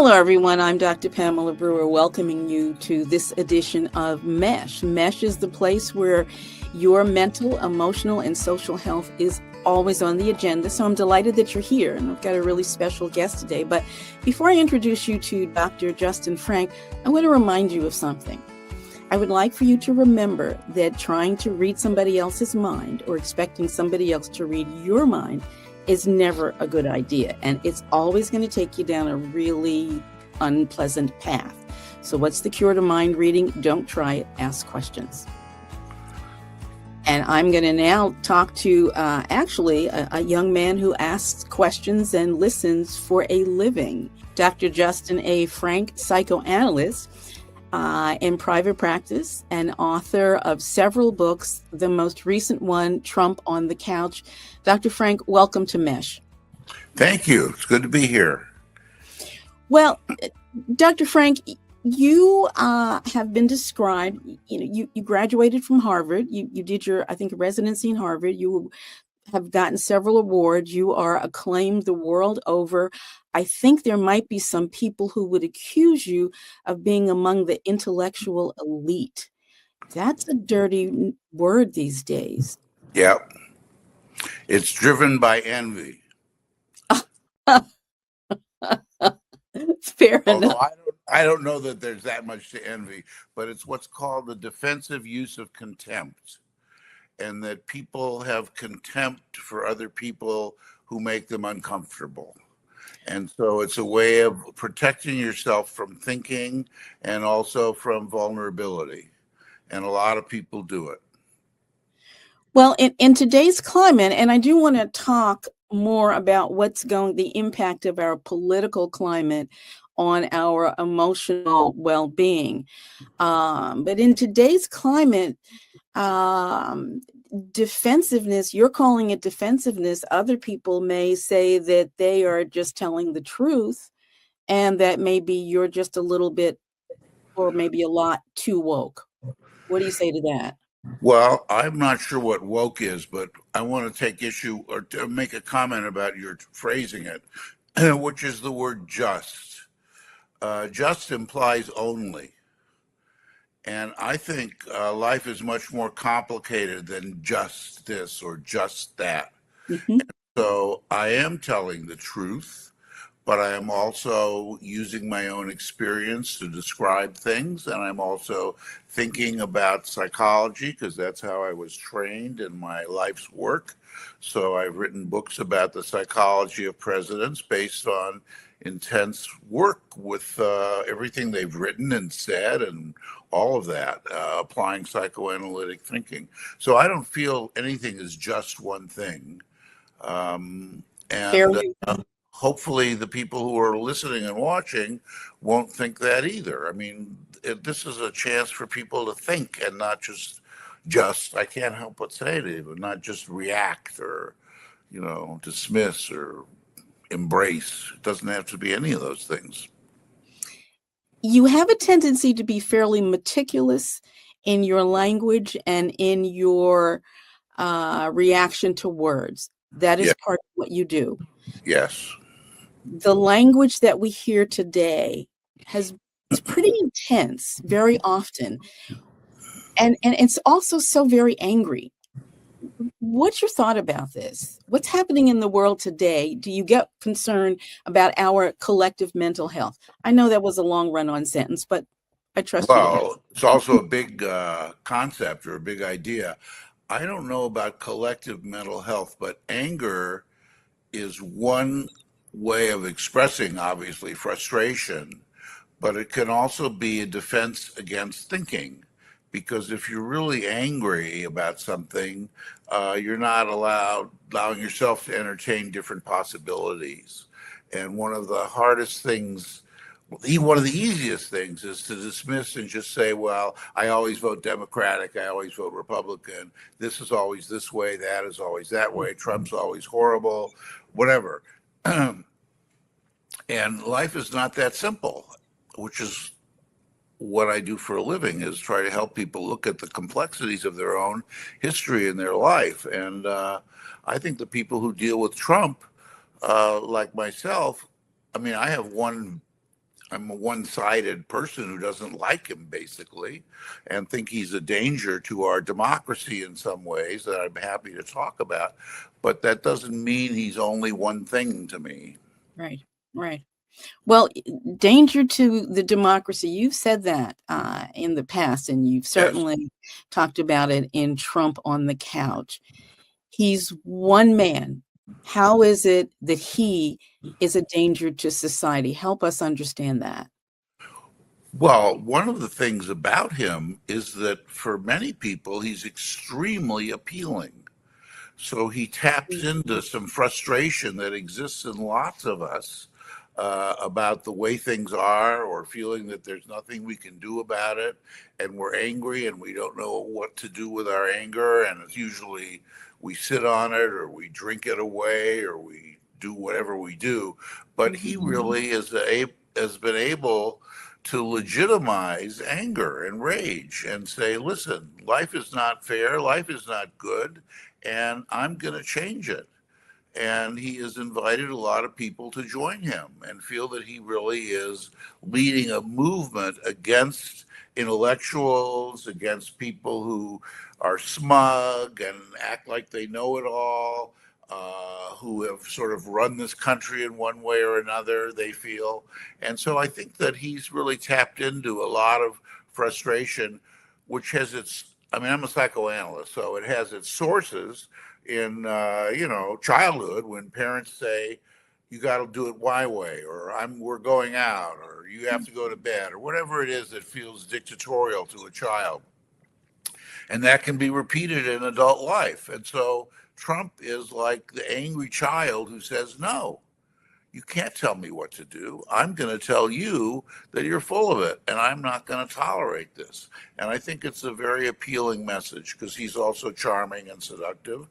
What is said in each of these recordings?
Hello, everyone. I'm Dr. Pamela Brewer, welcoming you to this edition of M.E.S.H. M.E.S.H is the place where your mental, emotional, and social health is always on the agenda. So I'm delighted that you're here, and I've got a really special guest today. But before I introduce you to Dr. Justin Frank, I want to remind you of something. I would like for you to remember that trying to read somebody else's mind or expecting somebody else to read your mind is never a good idea. And it's always going to take you down a really unpleasant path. So what's the cure to mind reading? Don't try it. Ask questions. And I'm going to now talk to a young man who asks questions and listens for a living. Dr. Justin A. Frank, psychoanalyst in private practice and author of several books, the most recent one, Trump on the Couch. Dr. Frank, welcome to M.E.S.H. Thank you. It's good to be here. Well, Dr. Frank, you have been described, you graduated from Harvard. You did your, I think, residency in Harvard. You have gotten several awards. You are acclaimed the world over. I think there might be some people who would accuse you of being among the intellectual elite. That's a dirty word these days. Yeah. It's driven by envy. Fair Although enough. I don't know that there's that much to envy, but it's what's called the defensive use of contempt. And that people have contempt for other people who make them uncomfortable. And so it's a way of protecting yourself from thinking and also from vulnerability. And a lot of people do it. Well, in today's climate, and I do want to talk more about the impact of our political climate on our emotional well-being. But in today's climate, defensiveness, you're calling it defensiveness. Other people may say that they are just telling the truth and that maybe you're just a little bit or maybe a lot too woke. What do you say to that? Well, I'm not sure what woke is, but I want to take issue or to make a comment about your phrasing it, which is the word just. Just implies only. And I think life is much more complicated than just this or just that. Mm-hmm. So I am telling the truth, but I am also using my own experience to describe things. And I'm also thinking about psychology because that's how I was trained in my life's work. So I've written books about the psychology of presidents based on intense work with everything they've written and said and all of that, applying psychoanalytic thinking. So I don't feel anything is just one thing. And hopefully the people who are listening and watching won't think that either. I mean, this is a chance for people to think and not just, I can't help but say it, even not just react or, dismiss or embrace. It doesn't have to be any of those things. You have a tendency to be fairly meticulous in your language and in your reaction to words. That is part of what you do. Yes. The language that we hear today it's pretty intense very often. And it's also so very angry. What's your thought about this? What's happening in the world today? Do you get concerned about our collective mental health? I know that was a long run-on sentence, but I trust you. Well, it's also a big concept or a big idea. I don't know about collective mental health, but anger is one way of expressing, obviously, frustration, but it can also be a defense against thinking. Because if you're really angry about something, you're not allowing yourself to entertain different possibilities. And one of the hardest things, one of the easiest things is to dismiss and just say, well, I always vote Democratic, I always vote Republican, this is always this way, that is always that way, Trump's always horrible, whatever. And life is not that simple, which is what I do for a living, is try to help people look at the complexities of their own history in their life. And I think the people who deal with Trump, like myself, I mean, I have one I'm a one-sided person who doesn't like him, basically, and think he's a danger to our democracy in some ways that I'm happy to talk about. But that doesn't mean he's only one thing to me. Right, right. Well, danger to the democracy. You've said that in the past, and you've Yes. certainly talked about it in Trump on the Couch. He's one man. How is it that he is a danger to society? Help us understand that. Well, one of the things about him is that for many people, he's extremely appealing. So he taps into some frustration that exists in lots of us about the way things are, or feeling that there's nothing we can do about it. And we're angry and we don't know what to do with our anger. And it's usually we sit on it or we drink it away or we do whatever we do. But he really has been able to legitimize anger and rage and say, listen, life is not fair, life is not good, and I'm going to change it. And he has invited a lot of people to join him and feel that he really is leading a movement against intellectuals, against people who are smug and act like they know it all, who have sort of run this country in one way or another, they feel. And so I think that he's really tapped into a lot of frustration, which has its, I mean, I'm a psychoanalyst, so it has its sources in childhood when parents say you got to do it my way, or we're going out, or you have to go to bed, or whatever it is that feels dictatorial to a child, and that can be repeated in adult life. And so Trump is like the angry child who says, no, you can't tell me what to do. I'm going to tell you that you're full of it, and I'm not going to tolerate this. And I think it's a very appealing message because he's also charming and seductive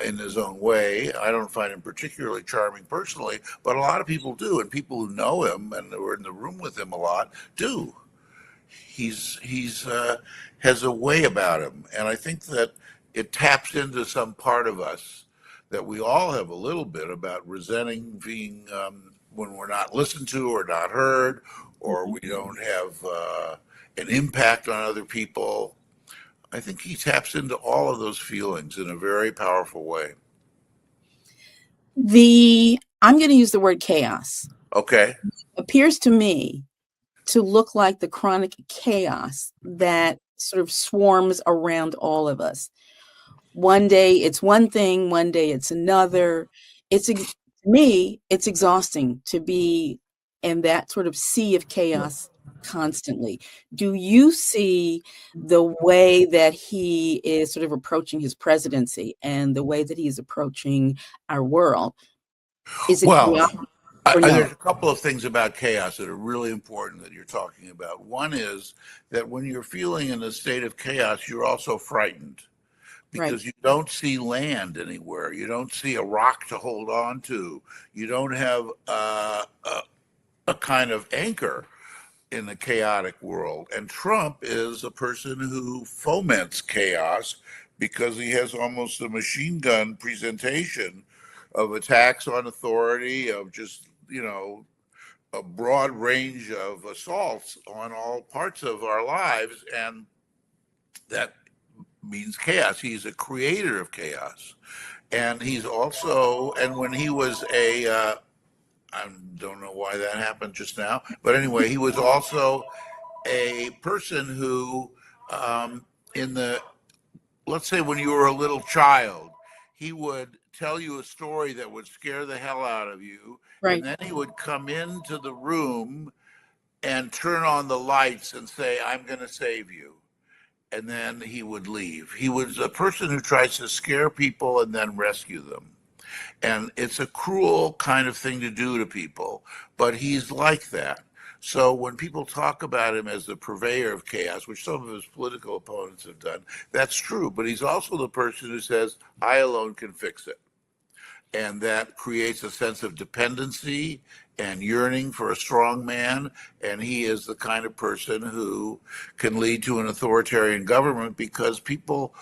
in his own way. I don't find him particularly charming personally, but a lot of people do, and people who know him and who are in the room with him a lot do. He's has a way about him, and I think that it taps into some part of us that we all have a little bit about resenting being when we're not listened to or not heard, or we don't have an impact on other people. I think he taps into all of those feelings in a very powerful way. I'm going to use the word chaos. Okay. Appears to me to look like the chronic chaos that sort of swarms around all of us. One day it's one thing, one day it's another. To me, it's exhausting to be in that sort of sea of chaos constantly. Do you see the way that he is sort of approaching his presidency and the way that he is approaching our world? Is it Well, chaotic or there's no? a couple of things about chaos that are really important that you're talking about. One is that when you're feeling in a state of chaos, you're also frightened Right. because you don't see land anywhere. You don't see a rock to hold on to. You don't have a kind of anchor in the chaotic world. And Trump is a person who foments chaos because he has almost a machine gun presentation of attacks on authority, of just, a broad range of assaults on all parts of our lives. And that means chaos. He's a creator of chaos. And he's also, and when he was I don't know why that happened just now, but anyway, he was also a person who, in the, let's say when you were a little child, he would tell you a story that would scare the hell out of you. And Right. then he would come into the room and turn on the lights and say, I'm going to save you. And then he would leave. He was a person who tries to scare people and then rescue them. And it's a cruel kind of thing to do to people, but he's like that. So when people talk about him as the purveyor of chaos, which some of his political opponents have done, that's true. But he's also the person who says, I alone can fix it. And that creates a sense of dependency and yearning for a strong man. And he is the kind of person who can lead to an authoritarian government because people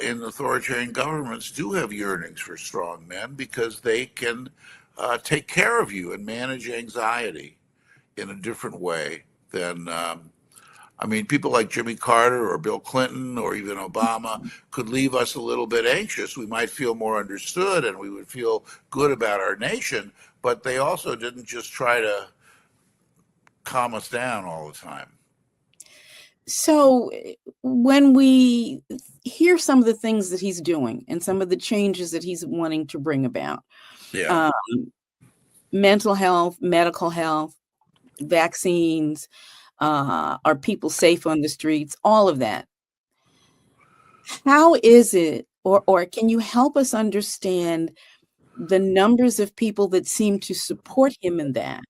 in authoritarian governments do have yearnings for strong men because they can take care of you and manage anxiety. in a different way than, I mean, people like Jimmy Carter or Bill Clinton or even Obama could leave us a little bit anxious. We might feel more understood and we would feel good about our nation, but they also didn't just try to calm us down all the time. So when we hear some of the things that he's doing and some of the changes that he's wanting to bring about, Yeah. um, mental health, medical health, vaccines, are people safe on the streets, all of that. How is it, or can you help us understand the numbers of people that seem to support him in that it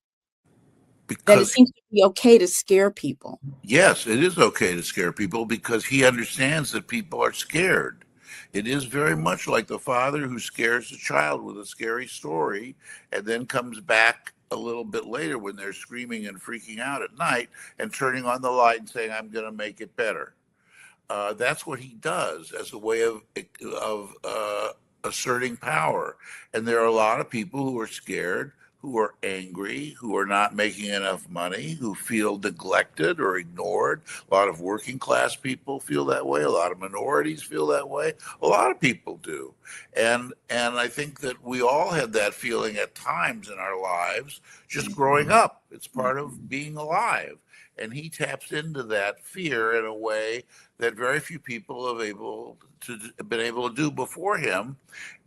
Because seems to be okay to scare people? yes, it is okay to scare people because he understands that people are scared. It is very much like the father who scares the child with a scary story and then comes back a little bit later when they're screaming and freaking out at night and turning on the light and saying, I'm going to make it better. That's what he does as a way of asserting power. And there are a lot of people who are scared, who are angry, who are not making enough money, who feel neglected or ignored. A lot of working class people feel that way. A lot of minorities feel that way. A lot of people do. And I think that we all had that feeling at times in our lives, just growing up. It's part of being alive. And he taps into that fear in a way that very few people have been able to do before him.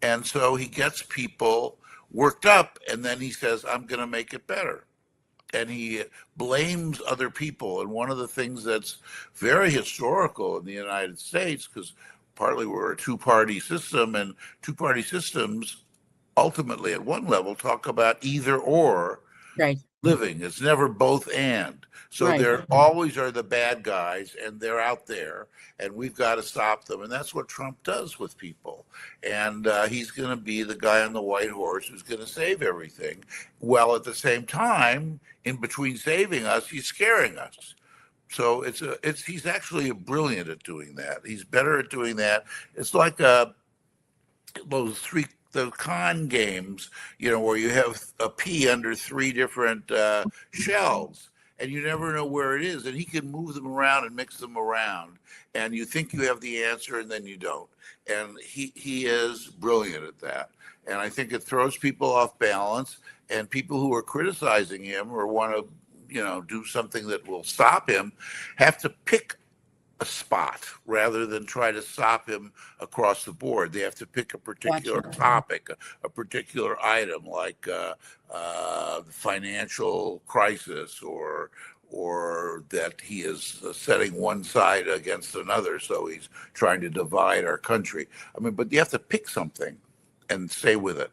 And so he gets people worked up and then he says, I'm going to make it better. And he blames other people. And one of the things that's very historical in the United States, because partly we're a two-party system, and two-party systems ultimately at one level talk about either or Right, living. It's never both and. So right. there always are the bad guys, and they're out there, and we've got to stop them. And that's what Trump does with people. And he's going to be the guy on the white horse who's going to save everything. Well, at the same time, in between saving us, he's scaring us. So he's actually brilliant at doing that. He's better at doing that. It's like the con games, where you have a pea under three different shells, and you never know where it is, and he can move them around and mix them around, and you think you have the answer, and then you don't. And he is brilliant at that, and I think it throws people off balance, and people who are criticizing him or want to, do something that will stop him, have to pick a spot rather than try to stop him across the board. They have to pick a particular Gotcha. topic, a particular item, like the financial crisis, or that he is setting one side against another, so he's trying to divide our country. I mean, but you have to pick something and stay with it.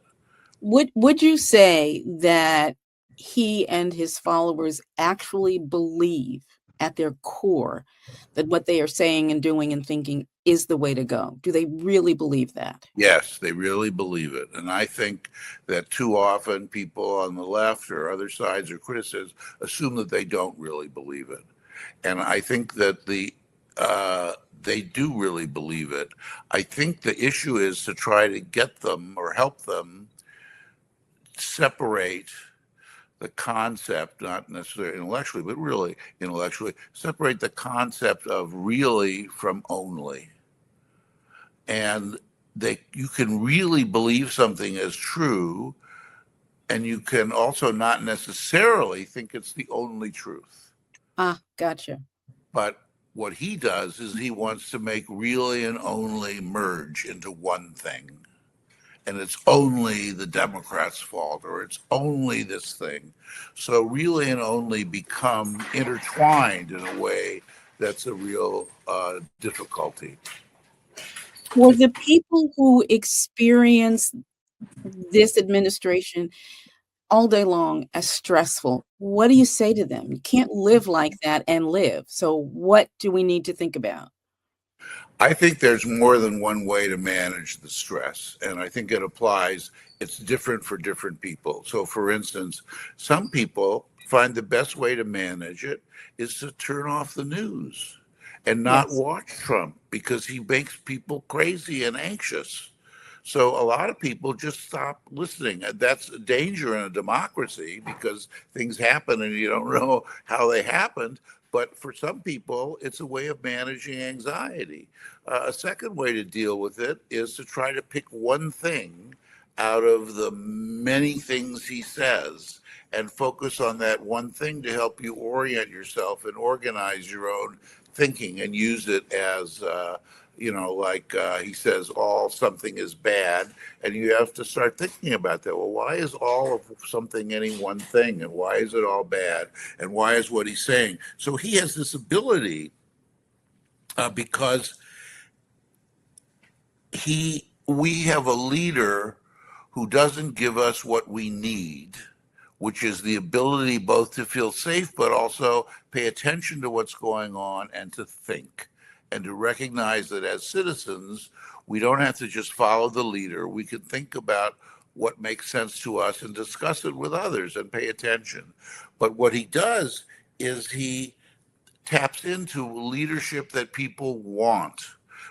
Would you say that he and his followers actually believe at their core that what they are saying and doing and thinking is the way to go? Do they really believe that? Yes, they really believe it. And I think that too often people on the left or other sides or critics assume that they don't really believe it. And I think that they do really believe it. I think the issue is to try to get them or help them separate the concept, not necessarily intellectually, but really intellectually, separate the concept of really from only. And you can really believe something as true, and you can also not necessarily think it's the only truth. Ah, gotcha. But what he does is he wants to make really and only merge into one thing. And it's only the Democrats' fault, or it's only this thing. So really and only become intertwined in a way that's a real difficulty. For the people who experience this administration all day long as stressful, what do you say to them? You can't live like that and live. So what do we need to think about? I think there's more than one way to manage the stress, and I think it's different for different people. So, for instance, some people find the best way to manage it is to turn off the news and not Yes. watch Trump because he makes people crazy and anxious. So a lot of people just stop listening. That's a danger in a democracy because things happen and you don't know how they happened. But for some people, it's a way of managing anxiety. A second way to deal with it is to try to pick one thing out of the many things he says and focus on that one thing to help you orient yourself and organize your own thinking and use it as like he says, all something is bad. And you have to start thinking about that. Well, why is all of something any one thing? And why is it all bad? And why is what he's saying? So he has this ability because we have a leader who doesn't give us what we need, which is the ability both to feel safe, but also pay attention to what's going on and to think and to recognize that as citizens, we don't have to just follow the leader. We can think about what makes sense to us and discuss it with others and pay attention. But what he does is he taps into leadership that people want,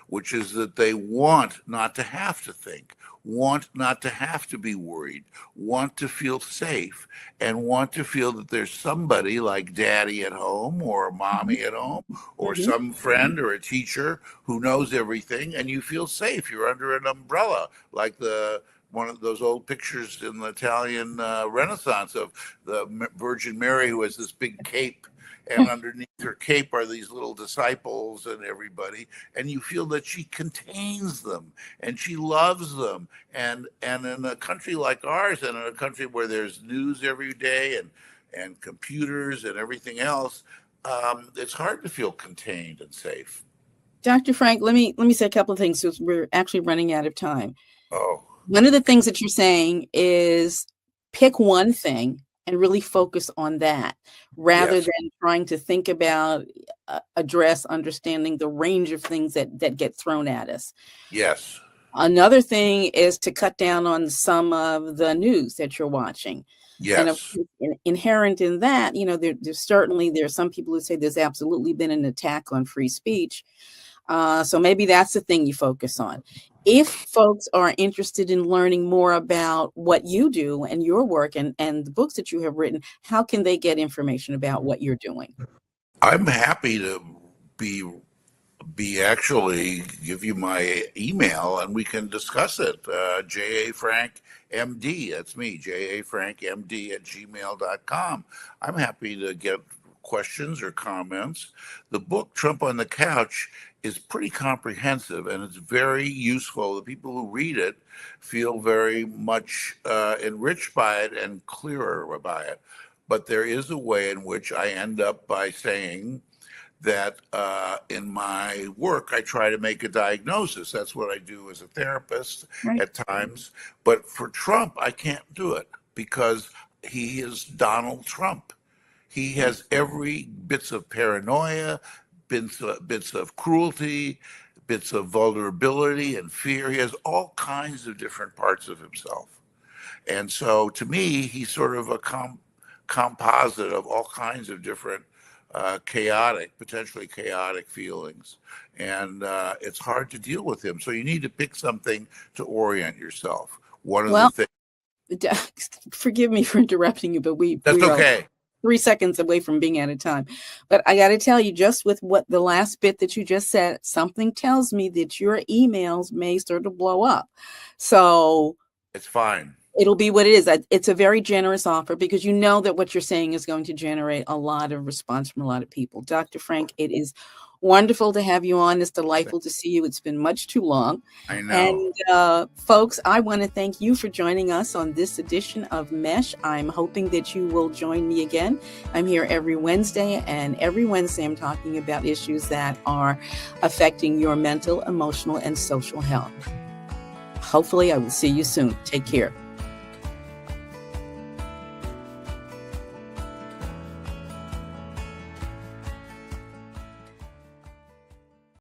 which is that they want not to have to think, want not to have to be worried, want to feel safe, and want to feel that there's somebody like daddy at home or mommy at home or some friend or a teacher who knows everything, and you feel safe. You're under an umbrella, like one of those old pictures in the Italian Renaissance of the Virgin Mary who has this big cape, and underneath her cape are these little disciples and everybody, and you feel that she contains them and she loves them. And in a country like ours, and in a country where there's news every day and computers and everything else, it's hard to feel contained and safe. Dr. Frank, let me say a couple of things because we're actually running out of time. Oh. One of the things that you're saying is pick one thing and really focus on that rather than trying to think about, address, understanding the range of things that get thrown at us. Yes. Another thing is to cut down on some of the news that you're watching. Yes. And of course, inherent in that, there's some people who say there's absolutely been an attack on free speech. So maybe that's the thing you focus on. If folks are interested in learning more about what you do and your work and the books that you have written, how can they get information about what you're doing? I'm happy to be actually give you my email and we can discuss it. J.A. Frank MD, that's me, J.A. Frank MD @gmail.com. I'm happy to get questions or comments. The book Trump on the Couch is pretty comprehensive and it's very useful. The people who read it feel very much enriched by it and clearer by it. But there is a way in which I end up by saying that in my work, I try to make a diagnosis. That's what I do as a therapist at times. But for Trump, I can't do it because he is Donald Trump. He has every bits of paranoia, bits of cruelty, bits of vulnerability and fear. He has all kinds of different parts of himself. And so to me, he's sort of a composite of all kinds of different potentially chaotic feelings. And it's hard to deal with him. So you need to pick something to orient yourself. One of the things. Forgive me for interrupting you, but That's okay. 3 seconds away from being out of time. But I got to tell you, just with what the last bit that you just said, something tells me that your emails may start to blow up. So it's fine. It'll be what it is. It's a very generous offer because you know that what you're saying is going to generate a lot of response from a lot of people. Dr. Frank, it is wonderful to have you on. It's delightful to see you. It's been much too long. I know. And folks, I want to thank you for joining us on this edition of M.E.S.H. I'm hoping that you will join me again. I'm here every Wednesday, and every Wednesday I'm talking about issues that are affecting your mental, emotional, and social health. Hopefully, I will see you soon. Take care.